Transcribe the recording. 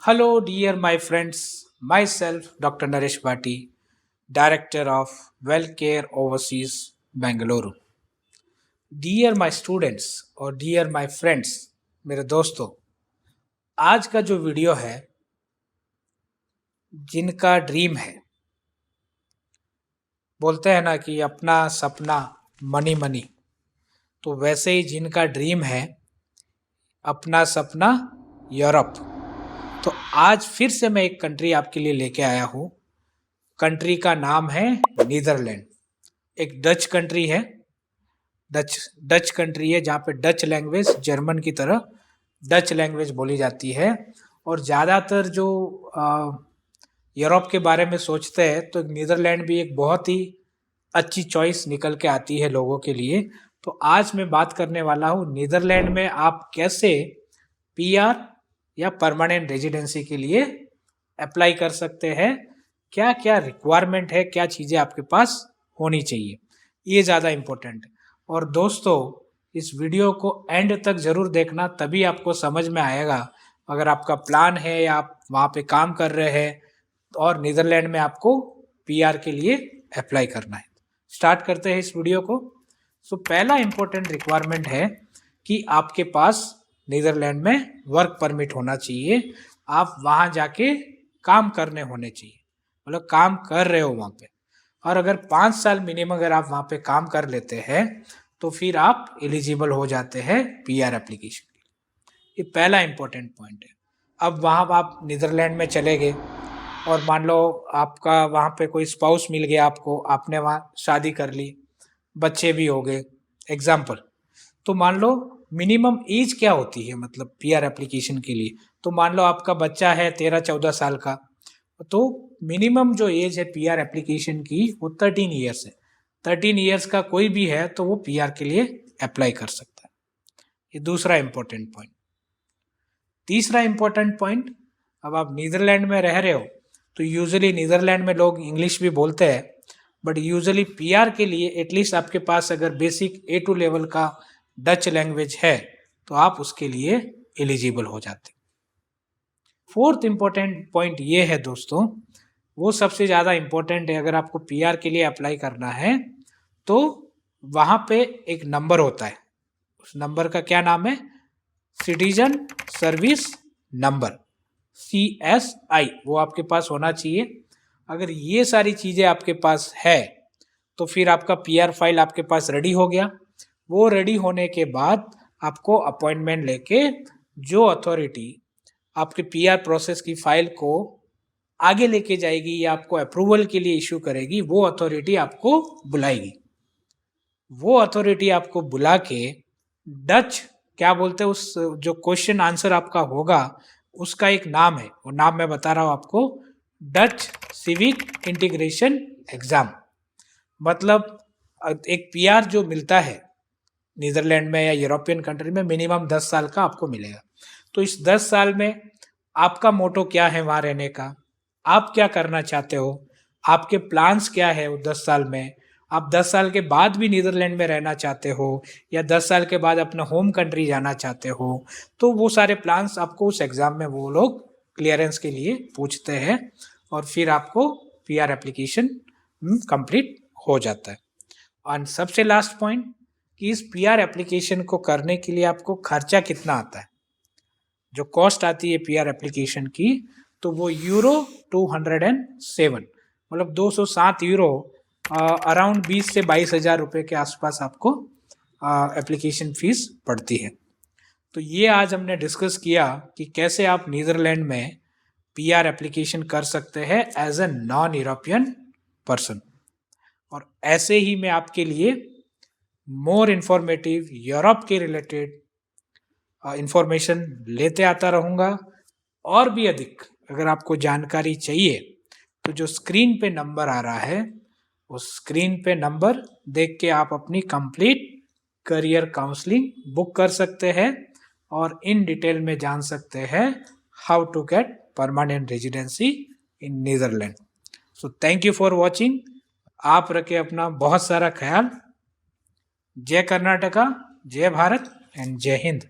Hello, dear my friends. Myself, Dr. Naresh Bhatti, Director of WellCare Overseas, Bangalore. Dear my students और dear my friends, मेरे दोस्तों, आज का जो video है, जिनका ड्रीम है, बोलते हैं ना कि अपना सपना मनी मनी, तो वैसे ही जिनका ड्रीम है अपना सपना यूरोप। तो आज फिर से मैं एक कंट्री आपके लिए लेके आया हूँ। कंट्री का नाम है नीदरलैंड। एक डच कंट्री है, डच कंट्री है जहाँ पे डच लैंग्वेज जर्मन की तरह डच लैंग्वेज बोली जाती है। और ज़्यादातर जो यूरोप के बारे में सोचते हैं तो नीदरलैंड भी एक बहुत ही अच्छी चॉइस निकल के आती है लोगों के लिए। तो आज मैं बात करने वाला हूँ नीदरलैंड में आप कैसे पीआर या परमानेंट रेजिडेंसी के लिए अप्लाई कर सकते हैं, क्या क्या रिक्वायरमेंट है, क्या चीज़ें आपके पास होनी चाहिए, ये ज़्यादा इम्पोर्टेंट है। और दोस्तों, इस वीडियो को एंड तक ज़रूर देखना, तभी आपको समझ में आएगा। अगर आपका प्लान है या आप वहाँ पे काम कर रहे हैं और नीदरलैंड में आपको पीआर के लिए अप्लाई करना है। स्टार्ट करते हैं इस वीडियो को। पहला इम्पोर्टेंट रिक्वायरमेंट है कि आपके पास नीदरलैंड में वर्क परमिट होना चाहिए। आप वहाँ जाके काम करने होने चाहिए, मतलब काम कर रहे हो वहाँ पे। और अगर 5 साल मिनिमम अगर आप वहाँ पे काम कर लेते हैं तो फिर आप एलिजिबल हो जाते हैं पीआर एप्लीकेशन के लिए। ये पहला इम्पोर्टेंट पॉइंट है। अब वहाँ आप नीदरलैंड में चले गए और मान लो आपका वहाँ पे कोई स्पाउस मिल गया आपको, आपने वहाँ शादी कर ली, बच्चे भी हो गए एग्जाम्पल। तो मान लो मिनिमम एज क्या होती है मतलब पीआर एप्लीकेशन के लिए। तो मान लो आपका बच्चा है 13-14 साल का, तो मिनिमम जो एज है पीआर एप्लीकेशन की वो 13 ईयर्स है। 13 ईयर्स का कोई भी है तो वो पीआर के लिए अप्लाई कर सकता है। ये दूसरा इंपॉर्टेंट पॉइंट। तीसरा इंपॉर्टेंट पॉइंट, अब आप नीदरलैंड में रह रहे हो तो यूजुअली नीदरलैंड में लोग इंग्लिश भी बोलते हैं, बट यूजुअली पीआर के लिए एटलीस्ट आपके पास अगर बेसिक A2 लेवल का डच लैंग्वेज है तो आप उसके लिए एलिजिबल हो जाते। फोर्थ इंपॉर्टेंट पॉइंट ये है दोस्तों, वो सबसे ज़्यादा इम्पोर्टेंट है। अगर आपको पीआर के लिए अप्लाई करना है तो वहाँ पे एक नंबर होता है, उस नंबर का क्या नाम है, सिटीजन सर्विस नंबर, CSI, वो आपके पास होना चाहिए। अगर ये सारी चीज़ें आपके पास है तो फिर आपका पीआर फाइल आपके पास रेडी हो गया। वो रेडी होने के बाद आपको अपॉइंटमेंट लेके जो अथॉरिटी आपके पीआर प्रोसेस की फाइल को आगे लेके जाएगी या आपको अप्रूवल के लिए इशू करेगी, वो अथॉरिटी आपको बुलाएगी। वो अथॉरिटी आपको बुला के डच क्या बोलते हैं, उस जो क्वेश्चन आंसर आपका होगा उसका एक नाम है, वो नाम मैं बता रहा हूँ आपको, डच सिविक इंटीग्रेशन एग्जाम। मतलब एक पीआर जो मिलता है नीदरलैंड में या यूरोपियन कंट्री में मिनिमम 10 साल का आपको मिलेगा। तो इस 10 साल में आपका मोटो क्या है वहाँ रहने का, आप क्या करना चाहते हो, आपके प्लान्स क्या है वो 10 साल में, आप 10 साल के बाद भी नीदरलैंड में रहना चाहते हो या 10 साल के बाद अपना होम कंट्री जाना चाहते हो, तो वो सारे प्लान्स आपको उस एग्ज़ाम में वो लोग क्लियरेंस के लिए पूछते हैं और फिर आपको पीआर एप्लीकेशन कंप्लीट हो जाता है। और सबसे लास्ट पॉइंट कि इस पीआर एप्लीकेशन को करने के लिए आपको खर्चा कितना आता है, जो कॉस्ट आती है पीआर एप्लीकेशन की, तो वो €207, मतलब 207 यूरो, अराउंड 20 से 22 हज़ार रुपये के आसपास आपको एप्लीकेशन फीस पड़ती है। तो ये आज हमने डिस्कस किया कि कैसे आप नीदरलैंड में पीआर एप्लीकेशन कर सकते हैं as a non European person. और ऐसे ही मैं आपके लिए मोर इन्फॉर्मेटिव यूरोप के रिलेटेड इंफॉर्मेशन लेते आता रहूँगा। और भी अधिक अगर आपको जानकारी चाहिए तो जो स्क्रीन पे नंबर आ रहा है उस स्क्रीन पे नंबर देख के आप अपनी कंप्लीट करियर काउंसलिंग बुक कर सकते हैं और इन डिटेल में जान सकते हैं how to get permanent residency in Netherland. So thank you for watching. आप रखें अपना बहुत सारा ख्याल। जय कर्नाटका, जय भारत एंड जय हिंद।